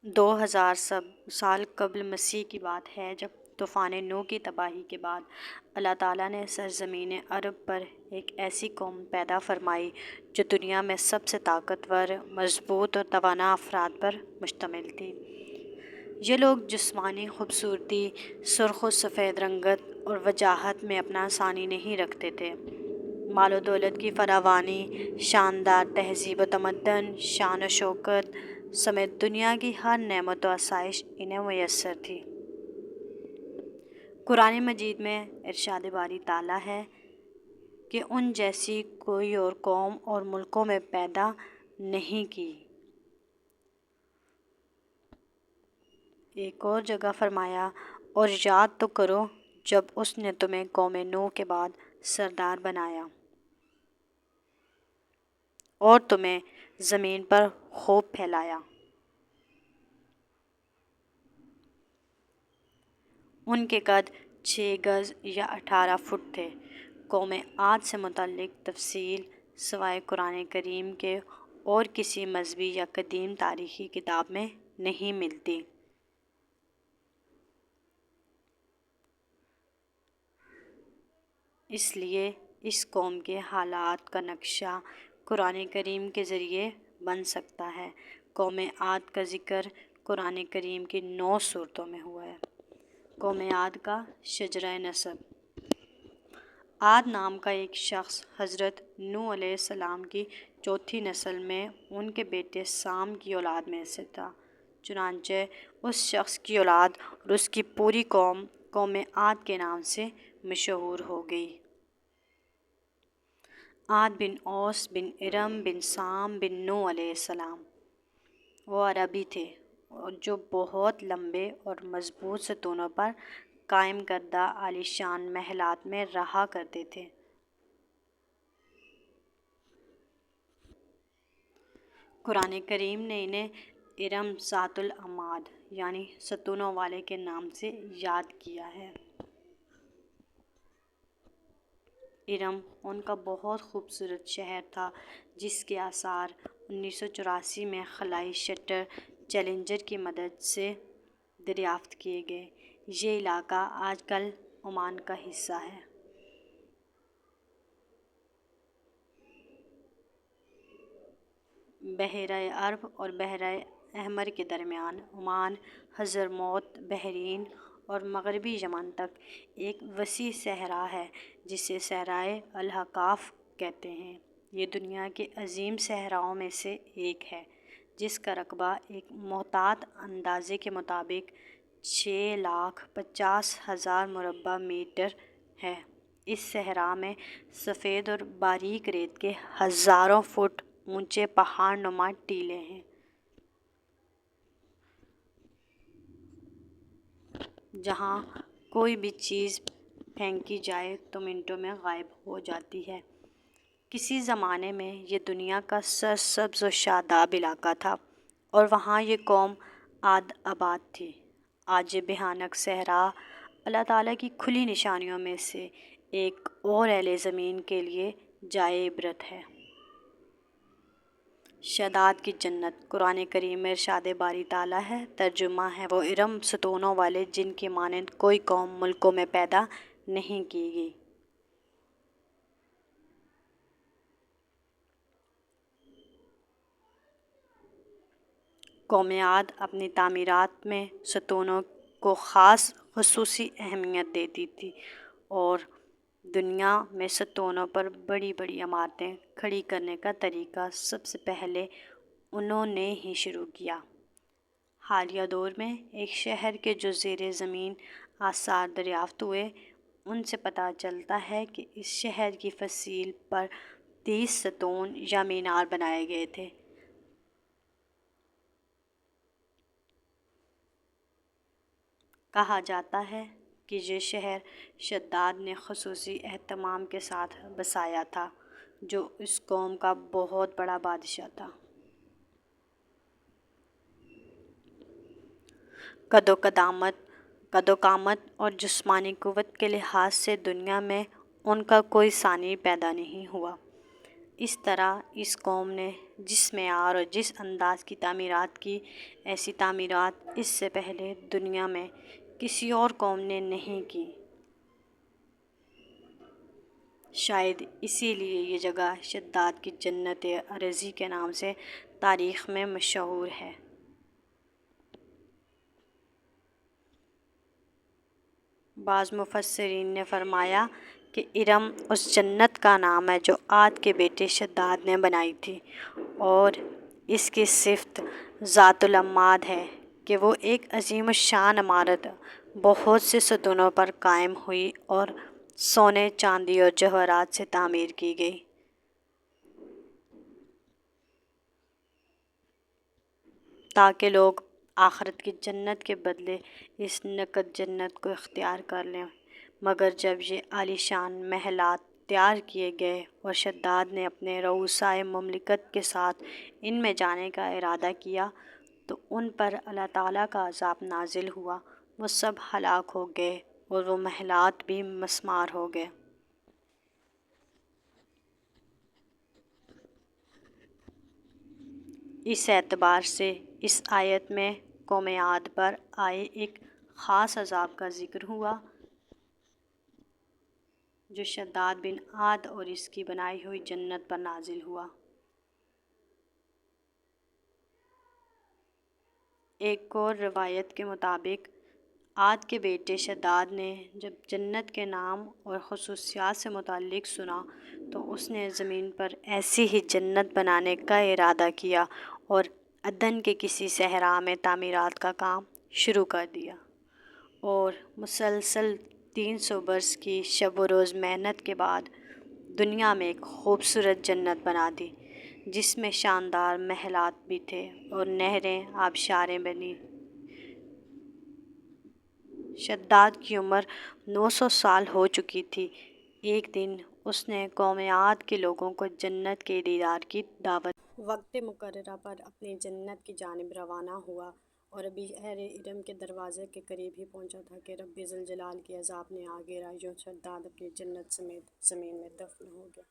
2000 سال قبل مسیح کی بات ہے، جب طوفان نوح کی تباہی کے بعد اللہ تعالیٰ نے سرزمین عرب پر ایک ایسی قوم پیدا فرمائی جو دنیا میں سب سے طاقتور، مضبوط اور توانا افراد پر مشتمل تھی۔ یہ لوگ جسمانی خوبصورتی، سرخ و سفید رنگت اور وجاہت میں اپنا ثانی نہیں رکھتے تھے۔ مال و دولت کی فراوانی، شاندار تہذیب و تمدن، شان و شوکت سمیت دنیا کی ہر نعمت و آسائش انہیں میسر تھی۔ قرآن مجید میں ارشاد باری تعالیٰ ہے کہ ان جیسی کوئی اور قوم اور ملکوں میں پیدا نہیں کی۔ ایک اور جگہ فرمایا، اور یاد تو کرو جب اس نے تمہیں قوم نوح کے بعد سردار بنایا اور تمہیں زمین پر خوب پھیلایا۔ ان کے قد 6 گز یا 18 فٹ تھے۔ قوم عاد سے متعلق تفصیل سوائے قرآن کریم کے اور کسی مذہبی یا قدیم تاریخی کتاب میں نہیں ملتی۔ اس لیے اس قوم کے حالات کا نقشہ قرآن کریم کے ذریعے بن سکتا ہے۔ قوم عاد کا ذکر قرآن کریم کی 9 سورتوں میں ہوا ہے۔ قوم عاد کا شجرہ نسب۔ عاد نام کا ایک شخص حضرت نوح علیہ السلام کی چوتھی نسل میں ان کے بیٹے سام کی اولاد میں سے تھا۔ چنانچہ اس شخص کی اولاد اور اس کی پوری قوم قوم عاد کے نام سے مشہور ہو گئی۔ عاد بن اوس بن ارم بن سام بن نوح علیہ السلام وہ عربی تھے جو بہت لمبے اور مضبوط ستونوں پر قائم کردہ عالیشان محلات میں رہا کرتے تھے۔ قرآن کریم نے انہیں ارم ذات العماد یعنی ستونوں والے کے نام سے یاد کیا ہے۔ ارم ان کا بہت خوبصورت شہر تھا جس کے آثار 1984 میں خلائی شٹر چیلنجر کی مدد سے دریافت کیے گئے۔ یہ علاقہ آج کل عمان کا حصہ ہے۔ بحیرہ عرب اور بحیرہ احمر کے درمیان عمان، حضرموت، بحرین اور مغربی یمن تک ایک وسیع صحرا ہے جسے صحرائے الاحقاف کہتے ہیں۔ یہ دنیا کے عظیم صحراؤں میں سے ایک ہے جس کا رقبہ ایک محتاط اندازے کے مطابق 6,50,000 مربع میٹر ہے۔ اس صحرا میں سفید اور باریک ریت کے ہزاروں فٹ اونچے پہاڑ نما ٹیلے ہیں۔ جہاں کوئی بھی چیز پھینکی جائے تو منٹوں میں غائب ہو جاتی ہے۔ کسی زمانے میں یہ دنیا کا سرسبز و شاداب علاقہ تھا اور وہاں یہ قوم عاد آباد تھی۔ آج یہ بھیانک صحرا اللہ تعالیٰ کی کھلی نشانیوں میں سے ایک اور اہل زمین کے لیے جائے عبرت ہے۔ شداد کی جنت۔ قرآن کریم میں ارشاد باری تعالیٰ ہے، ترجمہ ہے، وہ ارم ستونوں والے جن کی مانند کوئی قوم ملکوں میں پیدا نہیں کی گئی۔ قوم عاد اپنی تعمیرات میں ستونوں کو خاص خصوصی اہمیت دیتی تھی اور دنیا میں ستونوں پر بڑی بڑی عمارتیں کھڑی کرنے کا طریقہ سب سے پہلے انہوں نے ہی شروع کیا۔ حالیہ دور میں ایک شہر کے جو زیر زمین آثار دریافت ہوئے ان سے پتہ چلتا ہے کہ اس شہر کی فصیل پر 30 ستون یا مینار بنائے گئے تھے۔ کہا جاتا ہے کہ یہ شہر شداد نے خصوصی اہتمام کے ساتھ بسایا تھا جو اس قوم کا بہت بڑا بادشاہ تھا۔ قد و قامت اور جسمانی قوت کے لحاظ سے دنیا میں ان کا کوئی ثانی پیدا نہیں ہوا۔ اس طرح اس قوم نے جس معیار اور جس انداز کی تعمیرات کی، ایسی تعمیرات اس سے پہلے دنیا میں کسی اور قوم نے نہیں کی۔ شاید اسی لیے یہ جگہ شداد کی جنت ارضی کے نام سے تاریخ میں مشہور ہے۔ بعض مفسرین نے فرمایا کہ ارم اس جنت کا نام ہے جو عاد کے بیٹے شداد نے بنائی تھی، اور اس کی صفت ذات العماد ہے کہ وہ ایک عظیم الشان عمارت بہت سے ستونوں پر قائم ہوئی اور سونے، چاندی اور جواہرات سے تعمیر کی گئی۔ تاکہ لوگ آخرت کی جنت کے بدلے اس نقد جنت کو اختیار کر لیں۔ مگر جب یہ عالی شان محلات تیار کیے گئے اور شداد نے اپنے رؤسائے مملکت کے ساتھ ان میں جانے کا ارادہ کیا تو ان پر اللہ تعالیٰ کا عذاب نازل ہوا، وہ سب ہلاک ہو گئے اور وہ محلات بھی مسمار ہو گئے۔ اس اعتبار سے اس آیت میں قوم عاد پر آئے ایک خاص عذاب کا ذکر ہوا جو شداد بن عاد اور اس کی بنائی ہوئی جنت پر نازل ہوا۔ ایک اور روایت کے مطابق عاد کے بیٹے شداد نے جب جنت کے نام اور خصوصیات سے متعلق سنا تو اس نے زمین پر ایسی ہی جنت بنانے کا ارادہ کیا اور عدن کے کسی صحرا میں تعمیرات کا کام شروع کر دیا، اور مسلسل 300 برس کی شب و روز محنت کے بعد دنیا میں ایک خوبصورت جنت بنا دی جس میں شاندار محلات بھی تھے اور نہریں، آبشاریں بنی۔ شداد کی عمر 900 سال ہو چکی تھی۔ ایک دن اس نے قوم عاد کے لوگوں کو جنت کے دیدار کی دعوت۔ وقت مقررہ پر اپنی جنت کی جانب روانہ ہوا اور ابھی اہل ارم کے دروازے کے قریب ہی پہنچا تھا کہ رب ذوالجلال کے عذاب نے آ گرا، یوں شداد اپنی جنت سمیت زمین میں دفن ہو گیا۔